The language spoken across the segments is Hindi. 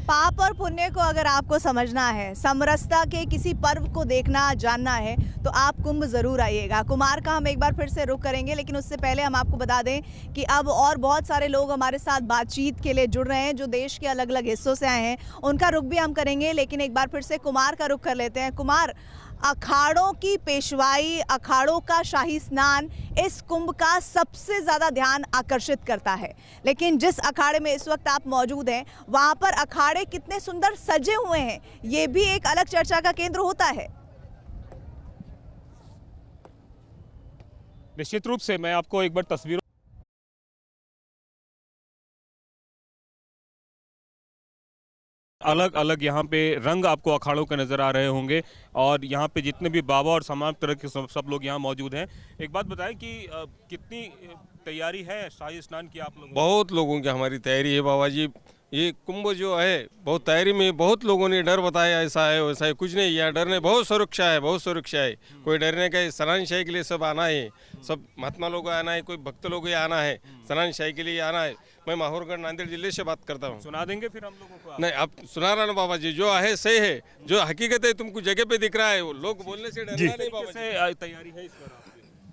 पाप और पुण्य को अगर आपको समझना है, समरसता के किसी पर्व को देखना जानना है तो आप कुंभ ज़रूर आइएगा। कुमार का हम एक बार फिर से रुख करेंगे, लेकिन उससे पहले हम आपको बता दें कि अब और बहुत सारे लोग हमारे साथ बातचीत के लिए जुड़ रहे हैं जो देश के अलग अलग हिस्सों से आए हैं। उनका रुख भी हम करेंगे, लेकिन एक बार फिर से कुमार का रुख कर लेते हैं। कुमार, अखाड़ों की पेशवाई, अखाड़ों का शाही स्नान इस कुंभ का सबसे ज़्यादा ध्यान आकर्षित करता है, लेकिन जिस अखाड़े में इस वक्त आप मौजूद हैं वहाँ पर अखाड़े कितने सुंदर सजे हुए हैं, ये भी एक अलग चर्चा का केंद्र होता है। निश्चित रूप से मैं आपको एक बार तस्वीरों अलग अलग यहाँ पे रंग आपको अखाड़ों के नज़र आ रहे होंगे और यहाँ पे जितने भी बाबा और तमाम तरह के सब लोग यहाँ मौजूद हैं। एक बात बताएं कि कितनी तैयारी है शाही स्नान की आप लोगों? बहुत लोगों की हमारी तैयारी है बाबा जी। ये कुंभ जो है बहुत तैयारी में, बहुत लोगों ने डर बताया ऐसा है वैसा है, कुछ नहीं। यहाँ डरने बहुत सुरक्षा है, बहुत सुरक्षा है। कोई डरने का स्नान शाही के लिए सब आना है, सब महात्मा लोग आना है, कोई भक्त लोग आना है, स्नान शाही के लिए आना है। मैं माहौरगढ़ नांदेड़ जिले से बात करता हूँ। सुना देंगे फिर हम लोगों को? नहीं, अब सुना रहा ना बाबा जी, जो है सही है, जो हकीकत है तुमको जगह पे दिख रहा है, वो लोग बोलने से डरना नहीं बाबा जी। तैयारी है इस बार?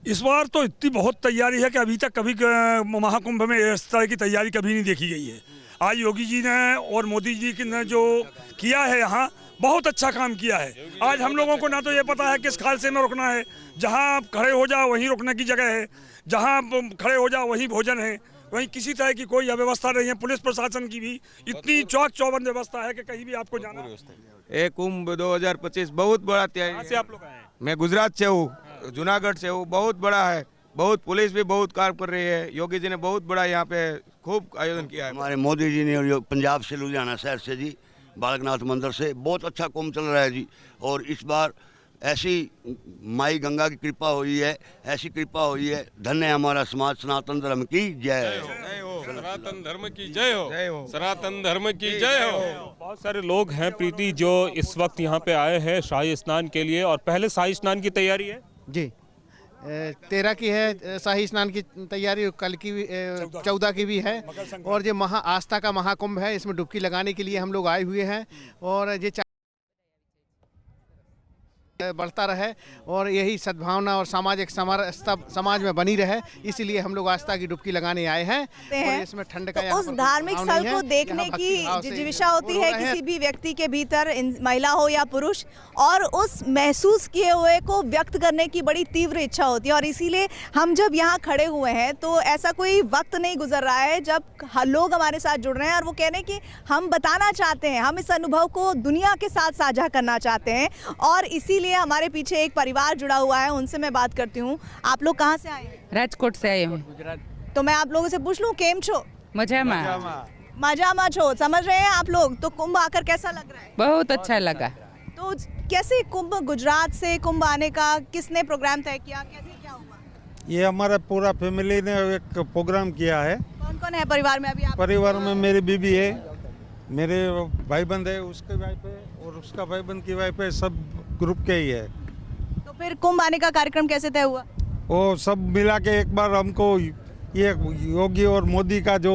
इस बार तो इतनी बहुत तैयारी है कि अभी तक कभी महाकुंभ में इस तरह की तैयारी कभी नहीं देखी गई है। आज योगी जी ने और मोदी जी ने जो किया है यहाँ बहुत अच्छा काम किया है। आज हम लोगों को ना तो ये पता है किस खालसे में रुकना है, जहाँ आप खड़े हो जाओ वहीं रुकने की जगह है, जहाँ खड़े हो जाओ वहीं भोजन है, वहीं किसी तरह की कोई अव्यवस्था नहीं है। पुलिस प्रशासन की भी इतनी चौक चौबंद व्यवस्था है कि कहीं भी आपको जाना। ये कुंभ 2025 बहुत बड़ा तैयारी से आप लोग आए हैं? मैं गुजरात से हूँ, जूनागढ़ से हूँ। बहुत बड़ा है, बहुत पुलिस भी बहुत काम कर रही है। योगी जी ने बहुत बड़ा यहाँ पे खूब आयोजन किया है। हमारे मोदी जी ने, और पंजाब से लुधियाना शहर से जी, बालकनाथ मंदिर से बहुत अच्छा कुंभ चल रहा है जी। और इस बार ऐसी माई गंगा की कृपा हुई है, ऐसी कृपा हुई है। धन्य हमारा समाज, सनातन धर्म की जय हो, सनातन धर्म की जय हो, सनातन धर्म की जय हो। बहुत सारे लोग हैं प्रीति जो इस वक्त यहाँ पे आए हैं शाही स्नान के लिए, और पहले शाही स्नान की तैयारी है जी। 13 की है शाही स्नान की तैयारी, कल की 14 की भी है। और ये आस्था का महाकुंभ है, इसमें डुबकी लगाने के लिए हम लोग आए हुए हैं। और ये बढ़ता रहे और यही सद्भावना और सामाजिक समरसता समाज में बनी रहे, इसीलिए हम लोग आस्था की डुबकी लगाने आए हैं। और इसमें ठंड का तो उस धार्मिक स्थल को देखने की जिज्ञासा होती है किसी भी व्यक्ति के भीतर, महिला हो या पुरुष, और उस महसूस किए हुए को व्यक्त करने की बड़ी तीव्र इच्छा होती है। और इसीलिए हम जब यहाँ खड़े हुए हैं तो ऐसा कोई वक्त नहीं गुजर रहा है जब लोग हमारे साथ जुड़ रहे हैं और वो कह रहे हैं कि हम बताना चाहते हैं, हम इस अनुभव को दुनिया के साथ साझा करना चाहते हैं। और इसीलिए हमारे पीछे एक परिवार जुड़ा हुआ है, उनसे मैं बात करती हूँ। आप लोग कहाँ से आए हैं? राजकोट से आए हैं। तो मैं आप लोगों से पूछ लूँ, केम छो? मजामा छो, समझ रहे हैं आप लोग? तो कुंभ आकर कैसा लग रहा है? बहुत अच्छा लगा। तो कैसे कुंभ, गुजरात से कुंभ आने का किसने प्रोग्राम तय किया, कैसे क्या हुआ? ये हमारा पूरा फैमिली ने एक प्रोग्राम किया है। कौन कौन है परिवार में? अभी आप परिवार में मेरी बीबी है, मेरे भाईबंद है, उसके वाइफ है और उसका भाईबंद की वाइफ है, सब ग्रुप के ही है। तो फिर कुंभ आने का कार्यक्रम कैसे तय हुआ? वो सब मिला के एक बार हमको ये योगी और मोदी का जो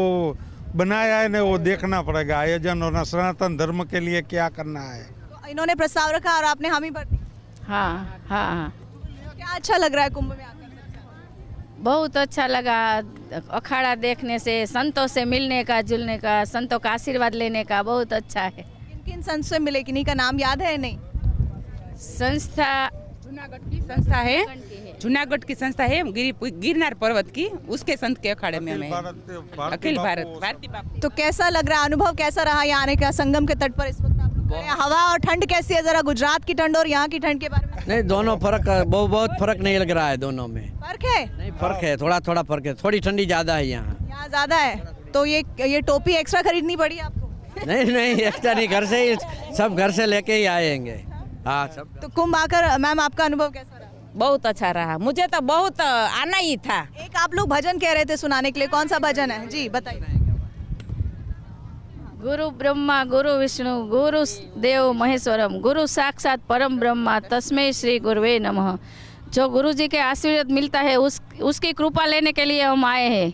बनाया है ना वो देखना पड़ेगा, आयोजन और सनातन धर्म के लिए क्या करना है। तो इन्होंने प्रस्ताव रखा और आपने हामी भर दी? हाँ हाँ। क्या अच्छा लग रहा है कुंभ में आकर? बहुत अच्छा लगा। अखाड़ा देखने से, संतों से मिलने का, जुलने का, संतों का आशीर्वाद लेने का बहुत अच्छा है। किन किन संत से मिले, किन्हीं का नाम याद है? नहीं, संस्था जूनागढ़ की संस्था है, जूनागढ़ की संस्था है, गिरनार पर्वत की, उसके संत के अखाड़े में हमें अखिल भारत। तो कैसा लग रहा है, अनुभव कैसा रहा यहाँ आने का? संगम के तट पर इस वक्त आप लोग खड़े हैं। हवा और ठंड कैसी है? जरा गुजरात की ठंड और यहाँ की ठंड के बारे में। नहीं, दोनों फर्क, बहुत फर्क नहीं लग रहा है दोनों में। फर्क है? नहीं, फर्क है, थोड़ा थोड़ा फर्क है, थोड़ी ठंडी ज्यादा है यहाँ ज्यादा है। तो ये टोपी एक्स्ट्रा खरीदनी पड़ी आपको? नहीं एक्स्ट्रा नहीं, घर से ही, सब घर से लेके ही आएंगे। हाँ सब। तो कुंभ आकर मैम आपका अनुभव कैसा रहा? बहुत अच्छा रहा, मुझे तो बहुत आना ही था। एक आप लोग भजन कह रहे थे सुनाने के लिए, कौन सा भजन है जी, बताइए। गुरु ब्रह्मा गुरु विष्णु गुरु देव महेश्वरम गुरु साक्षात परम ब्रह्मा तस्मै श्री गुरुवे नमः। जो गुरु जी के आशीर्वाद मिलता है उसकी कृपा लेने के लिए हम आए हैं।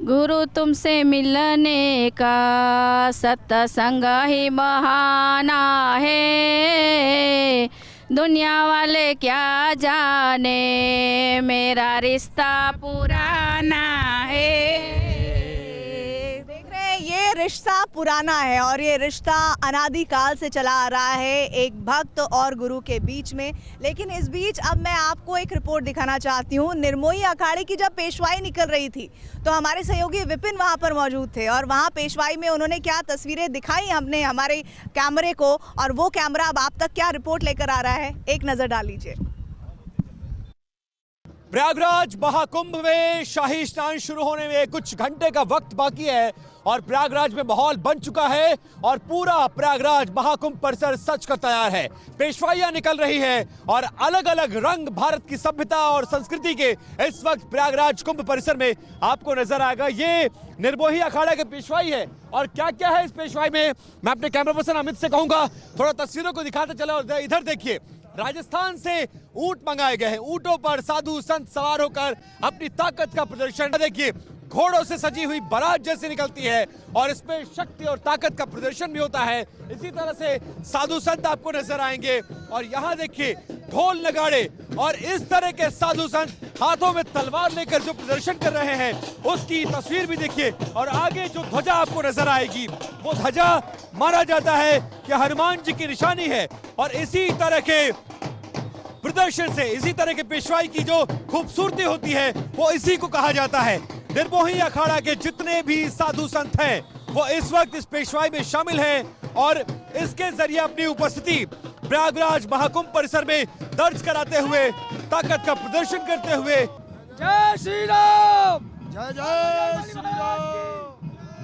गुरु तुमसे मिलने का सत्संग ही बहाना है, दुनिया वाले क्या जाने मेरा रिश्ता पुराना है। देख रहे हैं ये रिश्ता पुराना है और ये रिश्ता अनादिकाल से चला आ रहा है एक भक्त और गुरु के बीच में। लेकिन इस बीच अब मैं आपको एक रिपोर्ट दिखाना चाहती हूँ। निर्मोही अखाड़े की जब पेशवाई निकल रही थी तो हमारे सहयोगी विपिन वहाँ पर मौजूद थे और वहाँ पेशवाई में उन्होंने क्या तस्वीरें दिखाई हमने हमारे कैमरे को, और वो कैमरा अब आप तक क्या रिपोर्ट लेकर आ रहा है, एक नज़र डाल लीजिए। प्रयागराज महाकुंभ में शाही स्नान शुरू होने में कुछ घंटे का वक्त बाकी है और प्रयागराज में माहौल बन चुका है और पूरा प्रयागराज महाकुंभ परिसर सज कर तैयार है। पेशवाइयां निकल रही है और अलग अलग रंग भारत की सभ्यता और संस्कृति के इस वक्त प्रयागराज कुंभ परिसर में आपको नजर आएगा। ये निर्मोही अखाड़ा की पेशवाई है और क्या क्या है इस पेशवाई में मैं अपने कैमरा पर्सन अमित से कहूंगा थोड़ा तस्वीरों को दिखाते चले। और इधर देखिए, राजस्थान से ऊंट मंगाए गए हैं, ऊंटों पर साधु संत सवार होकर अपनी ताकत का प्रदर्शन। देखिए, घोड़ों से सजी हुई बारात जैसे निकलती है और इसमें शक्ति और ताकत का प्रदर्शन भी होता है। इसी तरह से साधु संत आपको नजर आएंगे और यहाँ देखिए ढोल नगाड़े और इस तरह के साधु संत हाथों में तलवार लेकर जो प्रदर्शन कर रहे हैं उसकी तस्वीर भी देखिए। और आगे जो ध्वजा आपको नजर आएगी वो ध्वजा माना जाता है कि हनुमान जी की निशानी है। और इसी तरह के प्रदर्शन से, इसी तरह के पेशवाई की जो खूबसूरती होती है वो इसी को कहा जाता है। निर्मोही अखाड़ा के जितने भी साधु संत हैं वो इस वक्त इस पेशवाई में शामिल हैं और इसके जरिए अपनी उपस्थिति प्रयागराज महाकुंभ परिसर में दर्ज कराते हुए, ताकत का प्रदर्शन करते हुए। जय श्री राम, जय जय श्री राम,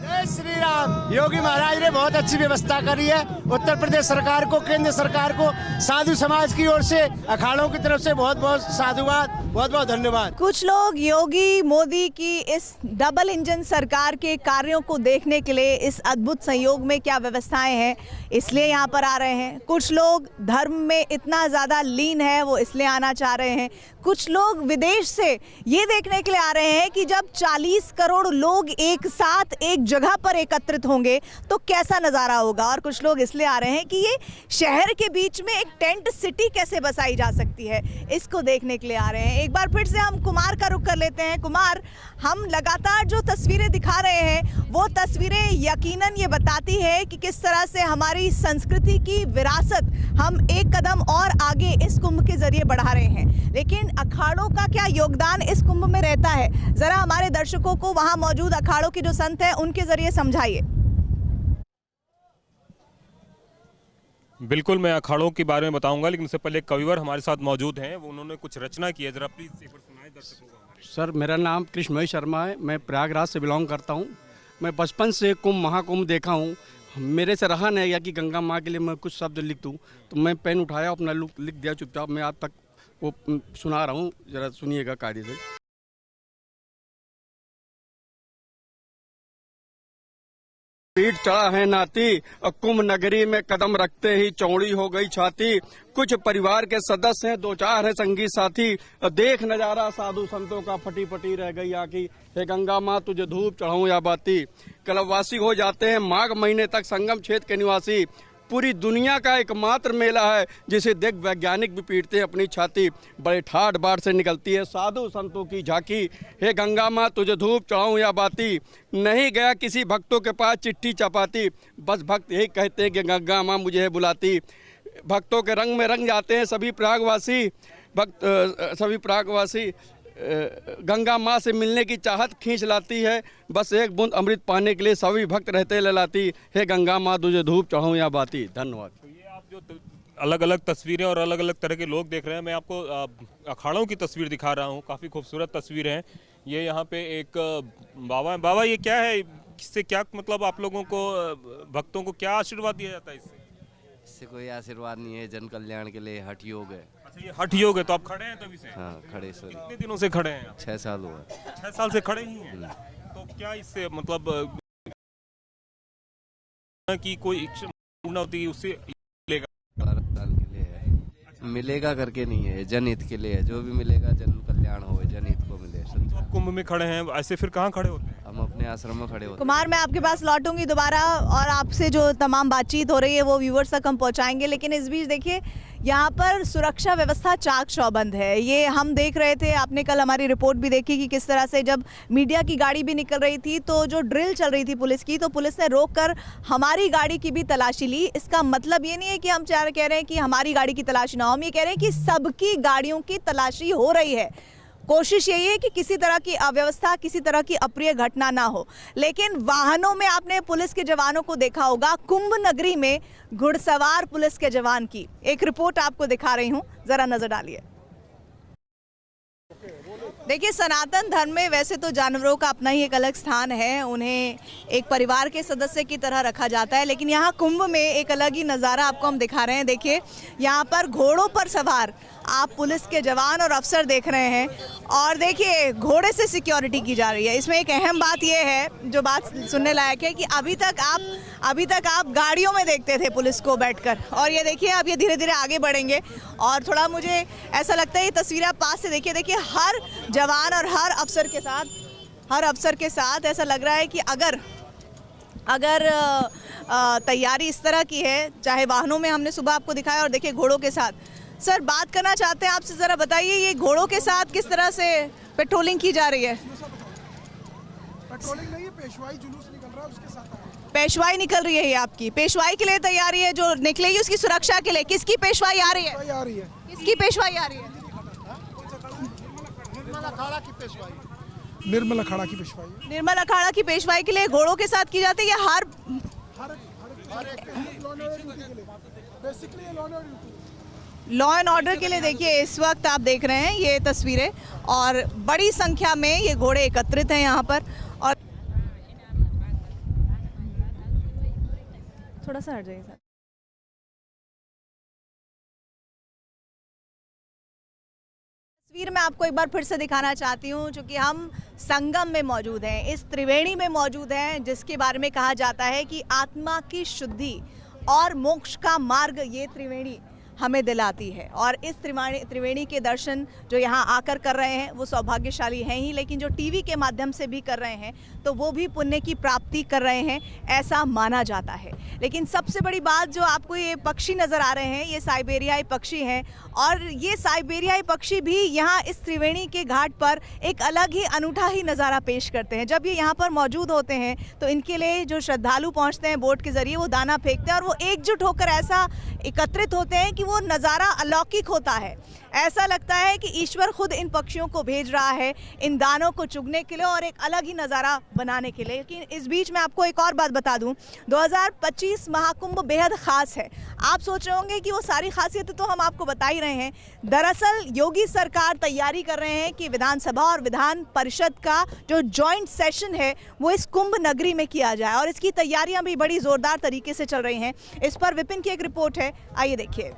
जय श्री राम। योगी महाराज ने बहुत अच्छी व्यवस्था करी है। उत्तर प्रदेश सरकार को, केंद्र सरकार को, साधु समाज की ओर से, अखाड़ों की तरफ से बहुत बहुत साधुवाद, बहुत बहुत धन्यवाद। कुछ लोग योगी मोदी की इस डबल इंजन सरकार के कार्यों को देखने के लिए, इस अद्भुत संयोग में क्या व्यवस्थाएं हैं इसलिए यहाँ पर आ रहे हैं। कुछ लोग धर्म में इतना ज़्यादा लीन है वो इसलिए आना चाह रहे हैं। कुछ लोग विदेश से ये देखने के लिए आ रहे हैं कि जब 40 करोड़ लोग एक साथ एक जगह पर एकत्रित होंगे तो कैसा नज़ारा होगा। और कुछ लोग इसलिए आ रहे हैं कि ये शहर के बीच में एक टेंट सिटी कैसे बसाई जा सकती है, इसको देखने के लिए आ रहे हैं। एक बार फिर से हम कुमार का रुख कर लेते हैं। कुमार, हम लगातार जो तस्वीरें दिखा रहे हैं वो तस्वीरें यकीनन ये बताती है कि किस तरह से हमारी संस्कृति की विरासत हम एक कदम और आगे इस कुंभ के जरिए बढ़ा रहे हैं। लेकिन अखाड़ों का क्या योगदान इस कुंभ में रहता है, जरा हमारे दर्शकों को वहां मौजूद अखाड़ों के जो संत हैं उनके जरिए समझाइए। बिल्कुल, मैं अखाड़ों के बारे में बताऊंगा, लेकिन उससे पहले कविवर हमारे साथ मौजूद हैं, वो उन्होंने कुछ रचना की है, जरा प्लीज एक बार सुनाएं दर्शकों को हमारे। सर, मेरा नाम कृष्णमय शर्मा है, मैं प्रयागराज से बिलोंग करता हूँ। मैं बचपन से कुंभ महाकुंभ देखा हूँ। मेरे से रहा नहीं गया कि गंगा माँ के लिए मैं कुछ शब्द लिख दूँ, तो मैं पेन उठाया, अपना लिख दिया चुपचाप। मैं आप तक वो सुना रहा हूँ, जरा सुनिएगा कार्य से। पीठ चढ़ा है नाती, कुंभ नगरी में कदम रखते ही चौड़ी हो गई छाती। कुछ परिवार के सदस्य हैं, 2-4 है संगी साथी। देख नजारा साधु संतों का, फटी फटी रह गई आखी। हे गंगा माँ तुझे धूप चढ़ाऊं या बाती। कलवासी हो जाते हैं माघ महीने तक संगम क्षेत्र के निवासी। पूरी दुनिया का एकमात्र मेला है जिसे देख वैज्ञानिक भी पीटते हैं अपनी छाती। बड़े ठाठ बाट से निकलती है साधु संतों की झांकी। हे गंगा माँ तुझे धूप चढ़ाऊं या बाती। नहीं गया किसी भक्तों के पास चिट्ठी चपाती, बस भक्त यही कहते हैं कि गंगा माँ मुझे है बुलाती। भक्तों के रंग में रंग जाते हैं सभी प्रयागवासी। सभी प्रयागवासी गंगा माँ से मिलने की चाहत खींच लाती है। बस एक बूंद अमृत पाने के लिए सभी भक्त रहते ललाती। हे गंगा माँ तुझे धूप चढ़ाऊं या बाती। धन्यवाद। तो ये आप जो अलग अलग तस्वीरें और अलग अलग तरह के लोग देख रहे हैं, मैं आपको अखाड़ों की तस्वीर दिखा रहा हूँ। काफ़ी खूबसूरत तस्वीर है। ये यहाँ पे एक बाबा है। बाबा, ये क्या है, इससे क्या मतलब आप लोगों को, भक्तों को क्या आशीर्वाद दिया जाता है इससे? इससे कोई आशीर्वाद नहीं है, जन कल्याण के लिए हठ योग है। अच्छा, ये हठ योग है, तो आप खड़े हैं तभी से? हाँ, खड़े सर। कितने दिनों से खड़े हैं? 6 साल हुआ। 6 साल से खड़े ही हैं। तो क्या इससे मतलब कि कोई इच्छा पूर्ण होती है उससे मिलेगा? 12 साल के लिए है, मिलेगा करके नहीं है, जनहित के लिए है। जो भी मिलेगा जन कल्याण हो, जनहित को मिले। तो आप कुंभ में खड़े हैं, ऐसे फिर कहाँ खड़े होते हैं? हम आश्रम में खड़े होते कुमार, मैं आपके पास लौटूंगी दोबारा और आपसे जो तमाम बातचीत हो रही है वो व्यूवर्स तक हम पहुंचाएंगे, लेकिन इस बीच देखिए यहाँ पर सुरक्षा व्यवस्था चाक चौबंद है। ये हम देख रहे थे, आपने कल हमारी रिपोर्ट भी देखी कि किस तरह से जब मीडिया की गाड़ी भी निकल रही थी तो जो ड्रिल चल रही थी पुलिस की, तो पुलिस ने रोक कर हमारी गाड़ी की भी तलाशी ली। इसका मतलब ये नहीं है कि हम कह रहे हैं कि हमारी गाड़ी की तलाशी ना हो, हम ये कह रहे हैं कि सबकी गाड़ियों की तलाशी हो रही है। कोशिश यही है कि किसी तरह की अव्यवस्था, किसी तरह की अप्रिय घटना ना हो। लेकिन वाहनों में आपने पुलिस के जवानों को देखा होगा, कुंभ नगरी में घुड़सवार पुलिस के जवान की एक रिपोर्ट आपको दिखा रही हूं, जरा नजर डालिए। देखिए, सनातन धर्म में वैसे तो जानवरों का अपना ही एक अलग स्थान है, उन्हें एक परिवार के सदस्य की तरह रखा जाता है, लेकिन यहाँ कुंभ में एक अलग ही नज़ारा आपको हम दिखा रहे हैं। देखिए, यहाँ पर घोड़ों पर सवार आप पुलिस के जवान और अफसर देख रहे हैं और देखिए घोड़े से सिक्योरिटी की जा रही है। इसमें एक अहम बात यह है, जो बात सुनने लायक है, कि अभी तक आप गाड़ियों में देखते थे पुलिस को बैठकर, और ये देखिए अब ये धीरे धीरे आगे बढ़ेंगे और थोड़ा मुझे ऐसा लगता है ये तस्वीरें आप पास से देखिए हर जवान और हर अफसर के साथ ऐसा लग रहा है कि अगर तैयारी इस तरह की है, चाहे वाहनों में हमने सुबह आपको दिखाया और देखिए घोड़ों के साथ। सर, बात करना चाहते हैं आपसे, ज़रा बताइए ये घोड़ों के साथ किस तरह से पेट्रोलिंग की जा रही है? पेट्रोलिंग नहीं है, पेशवाई जुलूस निकल रहा है, उसके साथ पेशवाई निकल रही है। ये आपकी पेशवाई के लिए तैयारी है, जो निकलेगी उसकी सुरक्षा के लिए। किसकी पेशवाई आ रही है? किसकी पेशवाई आ रही है? निर्मल अखाड़ा की पेशवाई। निर्मल अखाड़ा की पेशवाई। निर्मल अखाड़ा की पेशवाई के लिए घोड़ों के साथ की जाती है या हर लॉ एंड ऑर्डर के लिए? देखिए, इस वक्त आप देख रहे हैं ये तस्वीरें और बड़ी संख्या में ये घोड़े एकत्रित हैं यहाँ पर। और थोड़ा सा हट जाइए सर। तस्वीर मैं आपको एक बार फिर से दिखाना चाहती हूँ, चूँकि हम संगम में मौजूद हैं, इस त्रिवेणी में मौजूद हैं, जिसके बारे में कहा जाता है कि आत्मा की शुद्धि और मोक्ष का मार्ग ये त्रिवेणी हमें दिलाती है। और इस त्रिवेणी के दर्शन जो यहाँ आकर कर रहे हैं वो सौभाग्यशाली हैं ही, लेकिन जो टीवी के माध्यम से भी कर रहे हैं तो वो भी पुण्य की प्राप्ति कर रहे हैं, ऐसा माना जाता है। लेकिन सबसे बड़ी बात, जो आपको ये पक्षी नज़र आ रहे हैं, ये साइबेरियाई पक्षी हैं और ये साइबेरियाई पक्षी भी यहाँ इस त्रिवेणी के घाट पर एक अलग ही अनूठा ही नज़ारा पेश करते हैं। जब ये यहाँ पर मौजूद होते हैं तो इनके लिए जो श्रद्धालु पहुँचते हैं बोट के ज़रिए, वो दाना फेंकते हैं और वो एकजुट होकर ऐसा एकत्रित होते हैं कि वो नज़ारा अलौकिक होता है। ऐसा लगता है कि ईश्वर खुद इन पक्षियों को भेज रहा है इन दानों को चुगने के लिए और एक अलग ही नज़ारा बनाने के लिए। लेकिन इस बीच मैं आपको एक और बात बता दूं, 2025 महाकुंभ बेहद ख़ास है। आप सोच रहे होंगे कि वो सारी खासियतें तो हम आपको बता ही रहे हैं। दरअसल योगी सरकार तैयारी कर रहे हैं कि विधानसभा और विधान परिषद का जो जॉइंट सेशन है वो इस कुंभ नगरी में किया जाए और इसकी तैयारियां भी बड़ी ज़ोरदार तरीके से चल रही हैं। इस पर विपिन की एक रिपोर्ट है, आइए देखिए।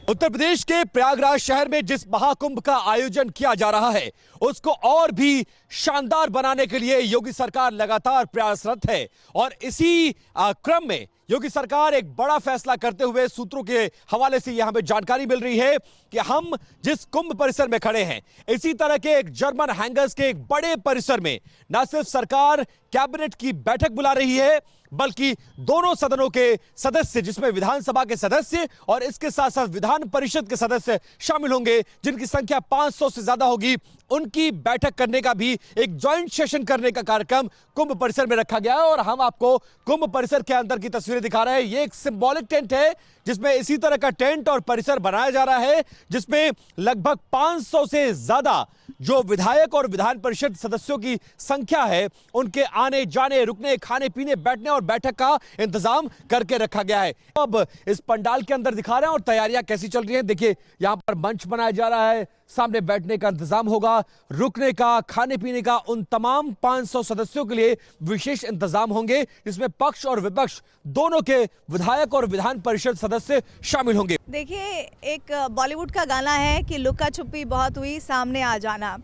उत्तर प्रदेश के प्रयागराज शहर में जिस महाकुंभ का आयोजन किया जा रहा है उसको और भी शानदार बनाने के लिए योगी सरकार लगातार प्रयासरत है और इसी क्रम में योगी सरकार एक बड़ा फैसला करते हुए सूत्रों के हवाले से यह हमें जानकारी मिल रही है कि हम जिस कुंभ परिसर में खड़े हैं, इसी तरह के एक जर्मन हैंगर्स के एक बड़े परिसर में न सिर्फ सरकार कैबिनेट की बैठक बुला रही है, बल्कि दोनों सदनों के सदस्य, जिसमें विधानसभा के सदस्य और इसके साथ साथ विधान परिषद के सदस्य शामिल होंगे, जिनकी संख्या 500 से ज्यादा होगी, उनकी बैठक करने का भी एक जॉइंट सेशन करने का कार्यक्रम कुंभ परिसर में रखा गया है। और हम आपको कुंभ परिसर के अंदर की तस्वीरें दिखा रहे हैं। ये एक सिंबॉलिक टेंट है जिसमें इसी तरह का टेंट और परिसर बनाया जा रहा है, जिसमें लगभग 500 से ज्यादा जो विधायक और विधान परिषद सदस्यों की संख्या है, उनके आने जाने, रुकने, खाने पीने, बैठने और बैठक का इंतजाम करके रखा गया है। अब इस पंडाल के अंदर दिखा रहे हैं और तैयारियां कैसी चल रही हैं। देखिए, यहां पर मंच बनाया जा रहा है, सामने बैठने का इंतजाम होगा, रुकने का, खाने पीने का, उन तमाम 500 सदस्यों के लिए विशेष इंतजाम होंगे, जिसमें पक्ष और विपक्ष दोनों के विधायक और विधान परिषद सदस्य शामिल होंगे। देखिए, एक बॉलीवुड का गाना है कि लुका छुपी बहुत हुई, सामने आ जाना।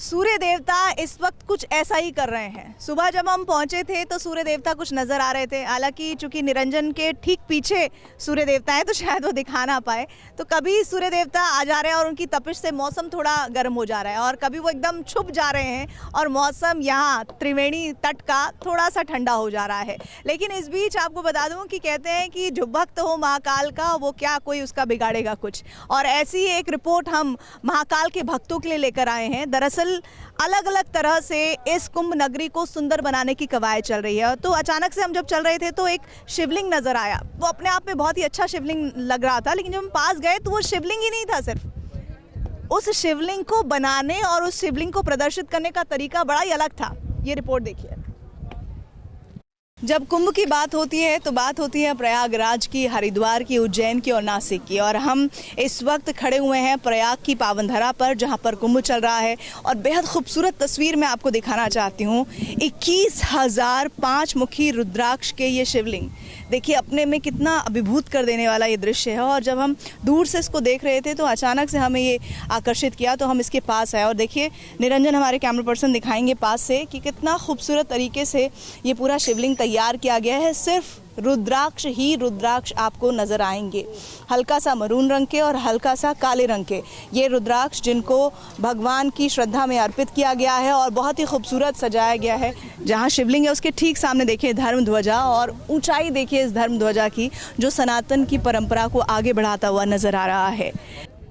सूर्य देवता इस वक्त कुछ ऐसा ही कर रहे हैं। सुबह जब हम पहुंचे थे तो सूर्य देवता कुछ नज़र आ रहे थे, हालांकि चूंकि निरंजन के ठीक पीछे सूर्य देवता है तो शायद वो दिखा ना पाए। तो कभी सूर्य देवता आ जा रहे हैं और उनकी तपिश से मौसम थोड़ा गर्म हो जा रहा है, और कभी वो एकदम छुप जा रहे हैं और मौसम यहाँ त्रिवेणी तट का थोड़ा सा ठंडा हो जा रहा है। लेकिन इस बीच आपको बता दूँ कि कहते हैं कि जो भक्त हो महाकाल का वो क्या कोई उसका बिगाड़ेगा कुछ, और ऐसी एक रिपोर्ट हम महाकाल के भक्तों के लिए लेकर आए हैं। दरअसल अलग अलग तरह से इस कुंभ नगरी को सुंदर बनाने की कवायद चल रही है। तो अचानक से हम जब चल रहे थे तो एक शिवलिंग नजर आया, वो अपने आप में बहुत ही अच्छा शिवलिंग लग रहा था, लेकिन जब हम पास गए तो वो शिवलिंग ही नहीं था। सिर्फ उस शिवलिंग को बनाने और उस शिवलिंग को प्रदर्शित करने का तरीका बड़ा ही अलग था। ये रिपोर्ट देखिए। जब कुंभ की बात होती है तो बात होती है प्रयागराज की, हरिद्वार की, उज्जैन की और नासिक की, और हम इस वक्त खड़े हुए हैं प्रयाग की पावनधरा पर जहां पर कुंभ चल रहा है। और बेहद खूबसूरत तस्वीर मैं आपको दिखाना चाहती हूं। 21,000 5 मुखी रुद्राक्ष के ये शिवलिंग देखिए, अपने में कितना अभिभूत कर देने वाला ये दृश्य है। और जब हम दूर से इसको देख रहे थे तो अचानक से हमें ये आकर्षित किया, तो हम इसके पास आए और देखिए निरंजन हमारे कैमरा पर्सन दिखाएंगे पास से कि कितना खूबसूरत तरीके से ये पूरा शिवलिंग तैयार किया गया है। सिर्फ रुद्राक्ष ही रुद्राक्ष आपको नज़र आएंगे, हल्का सा मरून रंग के और हल्का सा काले रंग के ये रुद्राक्ष, जिनको भगवान की श्रद्धा में अर्पित किया गया है और बहुत ही खूबसूरत सजाया गया है। जहां शिवलिंग है उसके ठीक सामने देखिए धर्म ध्वजा, और ऊंचाई देखिए इस धर्म ध्वजा की, जो सनातन की परंपरा को आगे बढ़ाता हुआ नज़र आ रहा है।